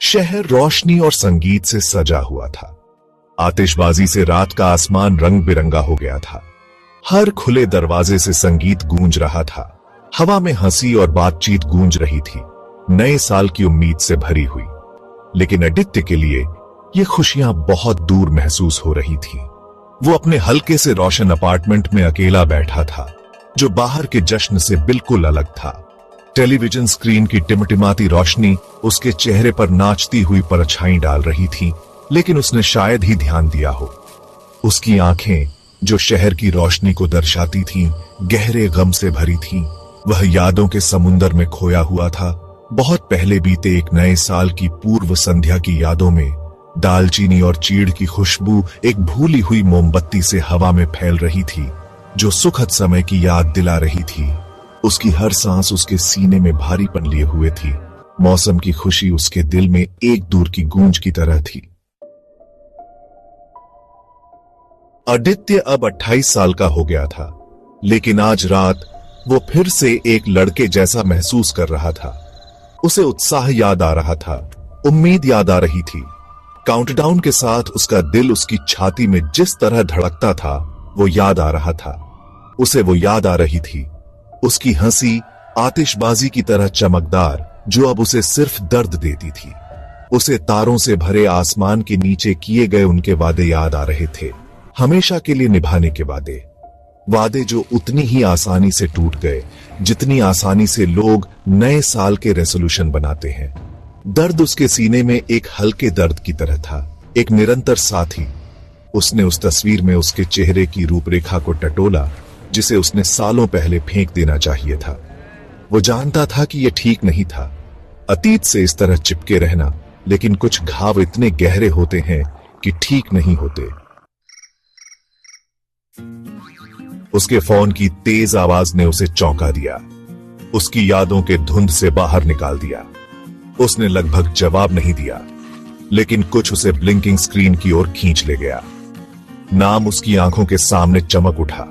शहर रोशनी और संगीत से सजा हुआ था। आतिशबाजी से रात का आसमान रंग बिरंगा हो गया था। हर खुले दरवाजे से संगीत गूंज रहा था। हवा में हंसी और बातचीत गूंज रही थी, नए साल की उम्मीद से भरी हुई। लेकिन आदित्य के लिए ये खुशियां बहुत दूर महसूस हो रही थी। वो अपने हल्के से रोशन अपार्टमेंट में अकेला बैठा था, जो बाहर के जश्न से बिल्कुल अलग था। टेलीविजन स्क्रीन की टिमटिमाती रोशनी उसके चेहरे पर नाचती हुई परछाई डाल रही थी, लेकिन उसने शायद ही ध्यान दिया हो। उसकी आंखें, जो शहर की रोशनी को दर्शाती थीं, गहरे गम से भरी थीं। वह यादों के समुंदर में खोया हुआ था। बहुत पहले बीते एक नए साल की पूर्व संध्या की यादों में दालचीनी और चीड़ की खुशबू एक भूली हुई मोमबत्ती से हवा में फैल रही थी, जो सुखद समय की याद दिला रही थी। उसकी हर सांस उसके सीने में भारीपन लिए हुए थी। मौसम की खुशी उसके दिल में एक दूर की गूंज की तरह थी। आदित्य अब 28 साल का हो गया था, लेकिन आज रात वो फिर से एक लड़के जैसा महसूस कर रहा था। उसे उत्साह याद आ रहा था, उम्मीद याद आ रही थी। काउंटडाउन के साथ उसका दिल उसकी छाती में जिस तरह धड़कता था, वो याद आ रहा था। उसे वो याद आ रही थी, उसकी हंसी आतिशबाजी की तरह चमकदार, जो अब उसे सिर्फ दर्द देती थी। उसे तारों से भरे आसमान के नीचे किए गए उनके वादे याद आ रहे थे, हमेशा के लिए निभाने के वादे। वादे जो उतनी ही आसानी से टूट गए जितनी आसानी से लोग नए साल के रेजोल्यूशन बनाते हैं। दर्द उसके सीने में एक हल्के दर्द की तरह था, एक निरंतर साथी। उसने उस तस्वीर में उसके चेहरे की रूपरेखा को टटोला, जिसे उसने सालों पहले फेंक देना चाहिए था। वो जानता था कि यह ठीक नहीं था, अतीत से इस तरह चिपके रहना, लेकिन कुछ घाव इतने गहरे होते हैं कि ठीक नहीं होते। उसके फोन की तेज आवाज ने उसे चौंका दिया, उसकी यादों के धुंध से बाहर निकाल दिया। उसने लगभग जवाब नहीं दिया, लेकिन कुछ उसे ब्लिंकिंग स्क्रीन की ओर खींच ले गया। नाम उसकी आंखों के सामने चमक उठा,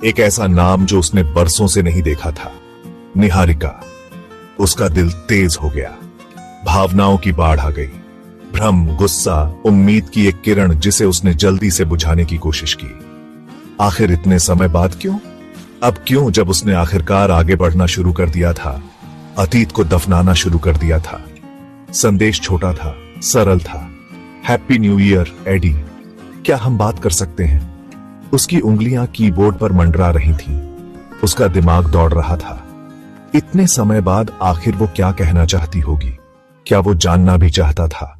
एक ऐसा नाम जो उसने बरसों से नहीं देखा था, निहारिका। उसका दिल तेज हो गया, भावनाओं की बाढ़ आ गई। भ्रम, गुस्सा, उम्मीद की एक किरण जिसे उसने जल्दी से बुझाने की कोशिश की। आखिर इतने समय बाद क्यों? अब क्यों, जब उसने आखिरकार आगे बढ़ना शुरू कर दिया था, अतीत को दफनाना शुरू कर दिया था। संदेश छोटा था, सरल था, हैप्पी न्यू ईयर एडी, क्या हम बात कर सकते हैं? उसकी उंगलियां कीबोर्ड पर मंडरा रही थीं, उसका दिमाग दौड़ रहा था। इतने समय बाद आखिर वो क्या कहना चाहती होगी? क्या वो जानना भी चाहता था?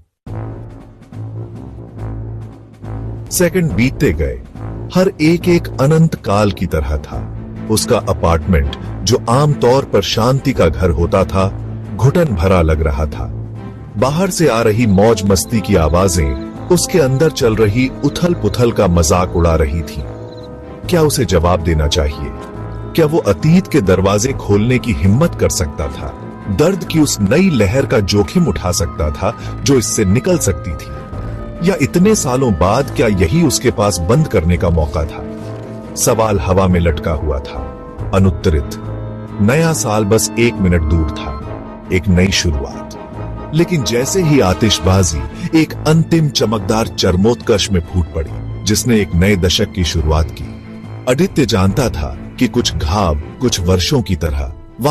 सेकंड बीतते गए, हर एक एक अनंत काल की तरह था। उसका अपार्टमेंट, जो आमतौर पर शांति का घर होता था, घुटन भरा लग रहा था। बाहर से आ रही मौज मस्ती की आवाजें उसके अंदर चल रही उथल पुथल का मजाक उड़ा रही थी। क्या उसे जवाब देना चाहिए? क्या वो अतीत के दरवाजे खोलने की हिम्मत कर सकता था? दर्द की उस नई लहर का जोखिम उठा सकता था जो इससे निकल सकती थी? या इतने सालों बाद क्या यही उसके पास बंद करने का मौका था? सवाल हवा में लटका हुआ था, अनुत्तरित। नया साल बस 1 मिनट दूर था, एक नई शुरुआत। लेकिन जैसे ही आतिशबाजी एक अंतिम चमकदार चरमोत्कर्ष में फूट पड़ी, जिसने एक नए दशक की शुरुआत की, आदित्य जानता था कि कुछ घाव कुछ वर्षों की तरह